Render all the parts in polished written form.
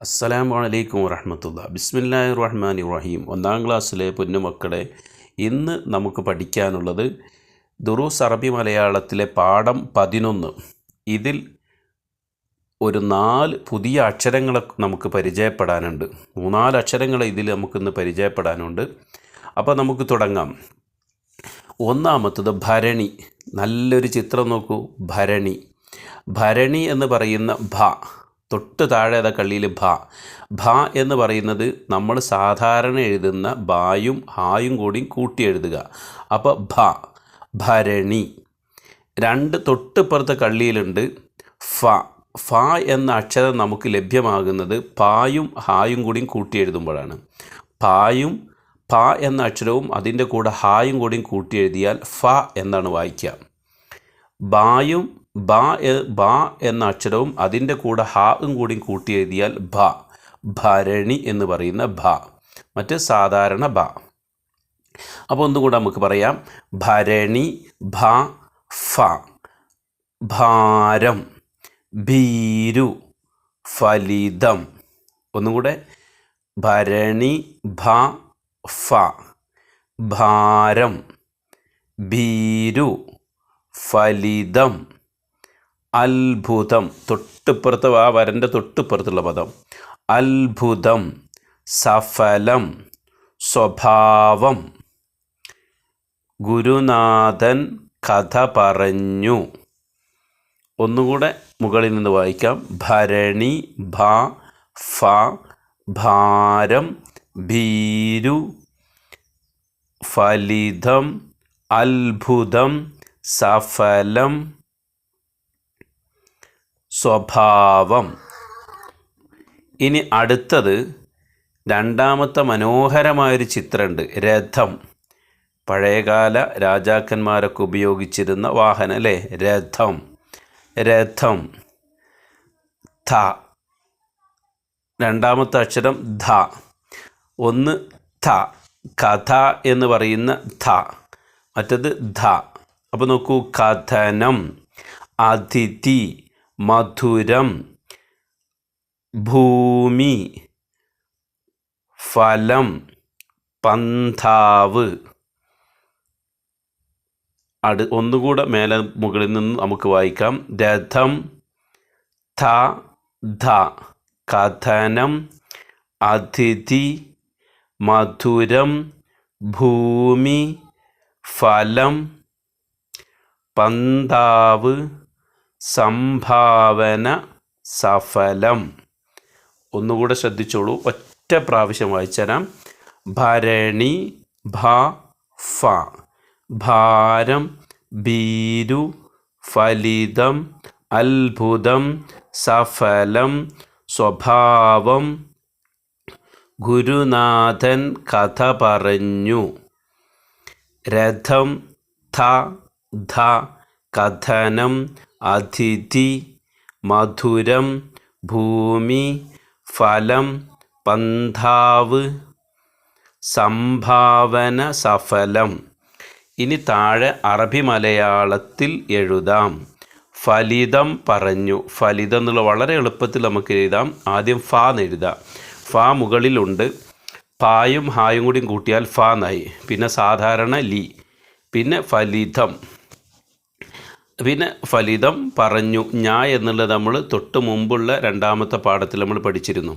അസ്സലാമു അലൈക്കും വറഹ്മത്തുള്ളാഹി. ബിസ്മില്ലാഹിർ റഹ്മാനിർ റഹീം. ഒന്നാം ക്ലാസ്സിലെ പൊന്നുമക്കളെ, ഇന്ന് നമുക്ക് പഠിക്കാനുള്ളത് ദുറൂസ് അറബി മലയാളത്തിലെ പാഠം 11. ഇതിൽ ഒരു 4 പുതിയ അക്ഷരങ്ങളെ നമുക്ക് പരിചയപ്പെടാനുണ്ട്. 3-4 അക്ഷരങ്ങൾ ഇതിൽ നമുക്കിന്ന് പരിചയപ്പെടാനുണ്ട്. അപ്പോൾ നമുക്ക് തുടങ്ങാം. ഒന്നാമത്തത് ഭരണി. നല്ലൊരു ചിത്രം നോക്കൂ. ഭരണി. ഭരണി എന്ന് പറയുന്ന ഭ, തൊട്ട് താഴെ കള്ളിയിൽ ഭ എന്ന് പറയുന്നത് നമ്മൾ സാധാരണ എഴുതുന്ന ബായും ഹായും കൂടി കൂട്ടി എഴുതുക. അപ്പോൾ ഭരണി. 2 തൊട്ടിപ്പുറത്തെ കള്ളിയിലുണ്ട് ഫ എന്ന അക്ഷരം നമുക്ക് ലഭ്യമാകുന്നത് പായും ഹായും കൂടി കൂട്ടി എഴുതുമ്പോഴാണ്. പായും പ എന്ന അക്ഷരവും അതിൻ്റെ കൂടെ ഹായും കൂടി കൂട്ടി എഴുതിയാൽ ഫ എന്നാണ് വായിക്കുക. ബായും ബ എന്ന അക്ഷരവും അതിൻ്റെ കൂടെ ഹായും കൂടി കൂട്ടി എഴുതിയാൽ ഭരണി എന്ന് പറയുന്ന മറ്റ് സാധാരണ അപ്പോൾ ഒന്നുകൂടെ നമുക്ക് പറയാം. ഭരണി ഫ. ഭാരം, ഭീരു, ഫലിതം. ഒന്നുകൂടെ. ഭരണി ഫ. ഭാരം, ഭീരു, ഫലിതം, അത്ഭുതം. തൊട്ടിപ്പുറത്ത് വരൻ്റെ തൊട്ടിപ്പുറത്തുള്ള പദം അത്ഭുതം, സഫലം, സ്വഭാവം. ഗുരുനാഥൻ കഥ പറഞ്ഞു. ഒന്നുകൂടെ മുകളിൽ നിന്ന് വായിക്കാം. ഭരണി ഫ. ഭാരം, ഭീരു, ഫലിതം, അത്ഭുതം, സഫലം, സ്വഭാവം. ഇനി അടുത്തത് രണ്ടാമത്തെ മനോഹരമായൊരു ചിത്രമുണ്ട്. രഥം. പഴയകാല രാജാക്കന്മാരൊക്കെ ഉപയോഗിച്ചിരുന്ന വാഹനം അല്ലേ, രഥം. ധ. രണ്ടാമത്തെ അക്ഷരം ധ. ഒന്ന് ധ, കഥ എന്ന് പറയുന്ന ധ. മറ്റത് ധ. അപ്പോൾ നോക്കൂ. കഥനം, അതിഥി, മധുരം, ഭൂമി, ഫലം, പന്ഥാവ്. ഒന്നുകൂടെ മുകളിൽ നിന്ന് നമുക്ക് വായിക്കാം. രഥം, ധ, കഥനം, അതിഥി, മധുരം, ഭൂമി, ഫലം, പന്താവ്, സംഭാവന, സഫലം. ഒന്നുകൂടെ ശ്രദ്ധിച്ചോളൂ. ഒറ്റ പ്രാവശ്യം വായിച്ചുതരാം. ഭരണി ഫ. ഭാരം, ഭീരു, ഫലിതം, അത്ഭുതം, സഫലം, സ്വഭാവം. ഗുരുനാഥൻ കഥ പറഞ്ഞു. രഥം, ധ, കഥനം, അതിഥി, മധുരം, ഭൂമി, ഫലം, പന്ഥാവ്, സംഭാവന, സഫലം. ഇനി താഴെ അറബി മലയാളത്തിൽ എഴുതാം. ഫലിതം പറഞ്ഞു. ഫലിതം എന്നുള്ള വളരെ എളുപ്പത്തിൽ നമുക്ക് എഴുതാം. ആദ്യം ഫ എന്ന് എഴുതാം. ഫ മുകളിലുണ്ട്. പായും ഹായും കൂടി കൂട്ടിയാൽ ഫ എന്നായി. പിന്നെ സാധാരണ ലി. പിന്നെ ഫലിതം പറഞ്ഞു. എന്നുള്ളത് നമ്മൾ തൊട്ട് മുമ്പുള്ള രണ്ടാമത്തെ പാഠത്തിൽ നമ്മൾ പഠിച്ചിരുന്നു.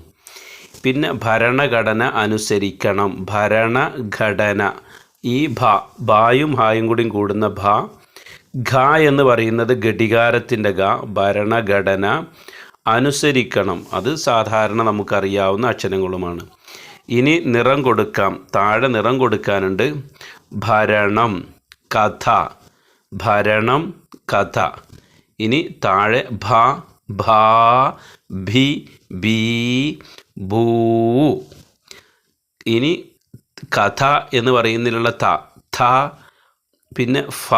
പിന്നെ ഭരണഘടന അനുസരിക്കണം. ഭരണഘടന. ഈ ബായും ഹായും കൂടി കൂടുന്ന ഘ എന്ന് പറയുന്നത് ഘടികാരത്തിൻ്റെ ഭരണഘടന. അനുസരിക്കണം. അത് സാധാരണ നമുക്കറിയാവുന്ന അക്ഷരങ്ങളുമാണ്. ഇനി നിറം കൊടുക്കാം. താഴെ നിറം കൊടുക്കാനുണ്ട്. ഭരണം, കഥ. ഭരണം, കഥ. ഇനി താഴെ ഭ, ഭി, ബി, ഭൂ. ഇനി കഥ എന്ന് പറയുന്നതിലുള്ള ഥ. പിന്നെ ഫ,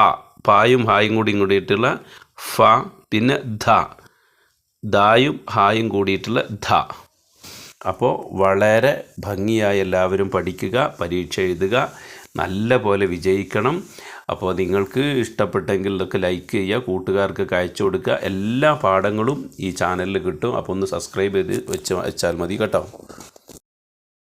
പായും ഹായും കൂടിയിട്ടുള്ള ഫ. പിന്നെ ദായും ഹായും കൂടിയിട്ടുള്ള ധ. അപ്പോൾ വളരെ ഭംഗിയായി എല്ലാവരും പഠിക്കുക, പരീക്ഷ എഴുതുക, നല്ല പോലെ വിജയിക്കണം. അപ്പോൾ നിങ്ങൾക്ക് ഇഷ്ടപ്പെട്ടെങ്കിൽ ഇതൊക്കെ ലൈക്ക് ചെയ്യുക, കൂട്ടുകാർക്കൊക്കെ അയച്ചു കൊടുക്കുക. എല്ലാ പാഠങ്ങളും ഈ ചാനലിൽ കിട്ടും. അപ്പോൾ ഒന്ന് സബ്സ്ക്രൈബ് ചെയ്ത് വെച്ചാൽ മതി കേട്ടോ.